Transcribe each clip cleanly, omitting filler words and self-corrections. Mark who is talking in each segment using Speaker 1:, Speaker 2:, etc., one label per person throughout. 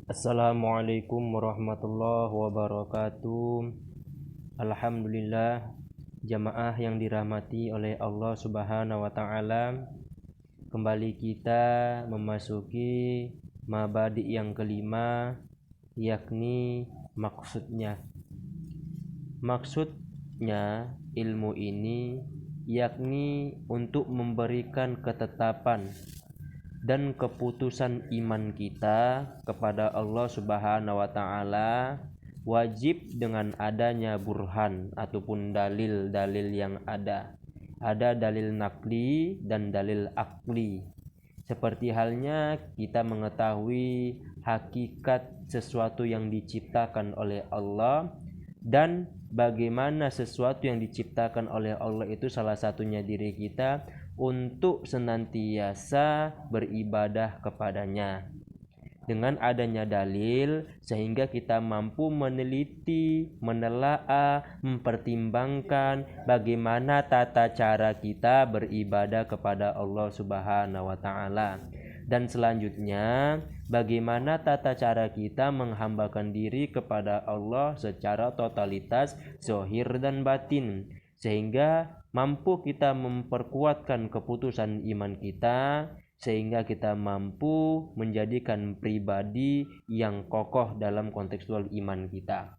Speaker 1: Assalamualaikum warahmatullahi wabarakatuh. Alhamdulillah, jamaah yang dirahmati oleh Allah Subhanahu wa taala. Kembali kita memasuki mabadi yang kelima, yakni maksudnya. Maksudnya ilmu ini yakni untuk memberikan ketetapan dan keputusan iman kita kepada Allah Subhanahu wa taala wajib dengan adanya burhan ataupun dalil-dalil yang ada. Ada dalil nakli dan dalil akli. Seperti halnya kita mengetahui hakikat sesuatu yang diciptakan oleh Allah, dan bagaimana sesuatu yang diciptakan oleh Allah itu salah satunya diri kita untuk senantiasa beribadah kepadanya. Dengan adanya dalil sehingga kita mampu meneliti, menelaah, mempertimbangkan bagaimana tata cara kita beribadah kepada Allah Subhanahu wa taala. Dan selanjutnya, bagaimana tata cara kita menghambakan diri kepada Allah secara totalitas, zahir dan batin, sehingga mampu kita memperkuatkan keputusan iman kita, sehingga kita mampu menjadikan pribadi yang kokoh dalam kontekstual iman kita.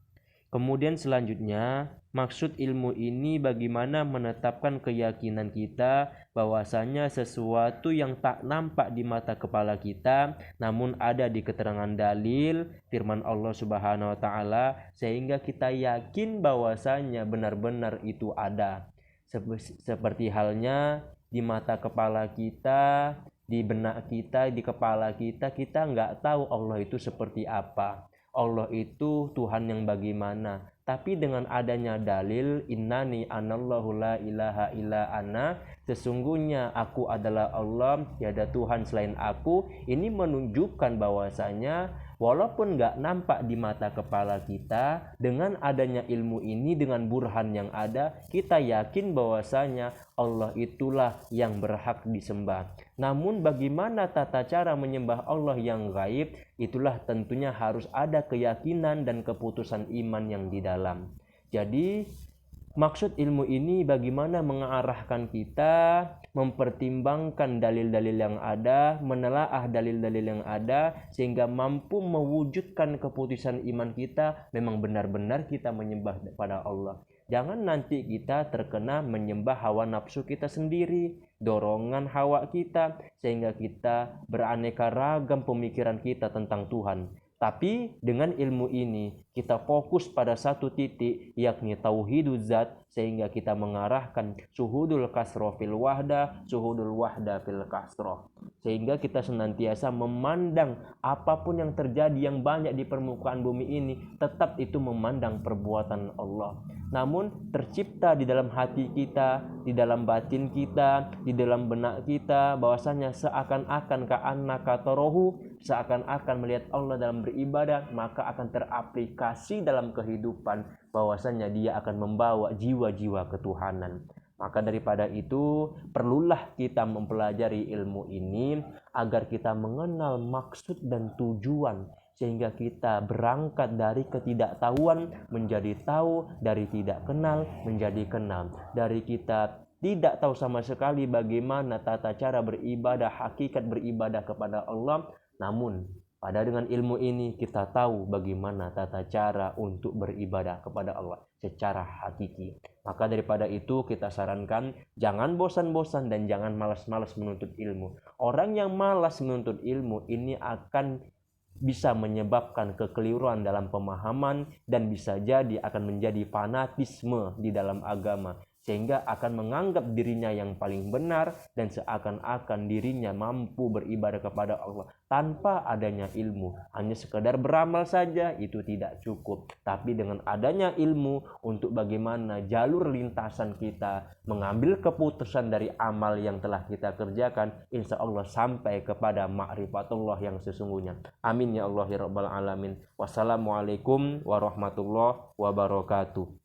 Speaker 1: Kemudian selanjutnya, maksud ilmu ini bagaimana menetapkan keyakinan kita bahwasanya sesuatu yang tak nampak di mata kepala kita namun ada di keterangan dalil firman Allah Subhanahu wa taala, sehingga kita yakin bahwasanya benar-benar itu ada. Seperti halnya di mata kepala kita, di benak kita, di kepala kita, kita nggak tahu Allah itu seperti apa. Allah itu Tuhan yang bagaimana. Tapi dengan adanya dalil, innani anallahu la ilaha illa ana, sesungguhnya aku adalah Allah, tiada Tuhan selain aku. Ini menunjukkan bahwasanya walaupun nggak nampak di mata kepala kita, dengan adanya ilmu ini, dengan burhan yang ada, kita yakin bahwasanya Allah itulah yang berhak disembah. Namun bagaimana tata cara menyembah Allah yang gaib, itulah tentunya harus ada keyakinan dan keputusan iman yang di dalam. Jadi maksud ilmu ini bagaimana mengarahkan kita mempertimbangkan dalil-dalil yang ada, menelaah dalil-dalil yang ada, sehingga mampu mewujudkan keputusan iman kita memang benar-benar kita menyembah kepada Allah. Jangan nanti kita terkena menyembah hawa nafsu kita sendiri, dorongan hawa kita, sehingga kita beraneka ragam pemikiran kita tentang Tuhan. Tapi dengan ilmu ini kita fokus pada satu titik, yakni tauhidul zat, sehingga kita mengarahkan suhudul kasroh fil wahdah, suhudul wahdah fil kasroh, sehingga kita senantiasa memandang apapun yang terjadi yang banyak di permukaan bumi ini, tetap itu memandang perbuatan Allah. Namun tercipta di dalam hati kita, di dalam batin kita, di dalam benak kita, bahwasanya seakan-akan ka'annaka tarahu, seakan-akan melihat Allah dalam beribadah, maka akan teraplikasi dalam kehidupan bahwasanya dia akan membawa jiwa-jiwa ketuhanan. Maka daripada itu perlulah kita mempelajari ilmu ini agar kita mengenal maksud dan tujuan, sehingga kita berangkat dari ketidaktahuan menjadi tahu, dari tidak kenal menjadi kenal, dari kita tidak tahu sama sekali bagaimana tata cara beribadah, hakikat beribadah kepada Allah, namun pada dengan ilmu ini kita tahu bagaimana tata cara untuk beribadah kepada Allah secara hakiki. Maka daripada itu kita sarankan jangan bosan-bosan dan jangan malas-malas menuntut ilmu. Orang yang malas menuntut ilmu ini akan bisa menyebabkan kekeliruan dalam pemahaman dan bisa jadi akan menjadi fanatisme di dalam agama, sehingga akan menganggap dirinya yang paling benar dan seakan-akan dirinya mampu beribadah kepada Allah tanpa adanya ilmu. Hanya sekedar beramal saja itu tidak cukup, tapi dengan adanya ilmu untuk bagaimana jalur lintasan kita mengambil keputusan dari amal yang telah kita kerjakan, insya Allah sampai kepada ma'rifatullah yang sesungguhnya. Amin ya Allah ya Rabbal Alamin. Wassalamualaikum warahmatullahi wabarakatuh.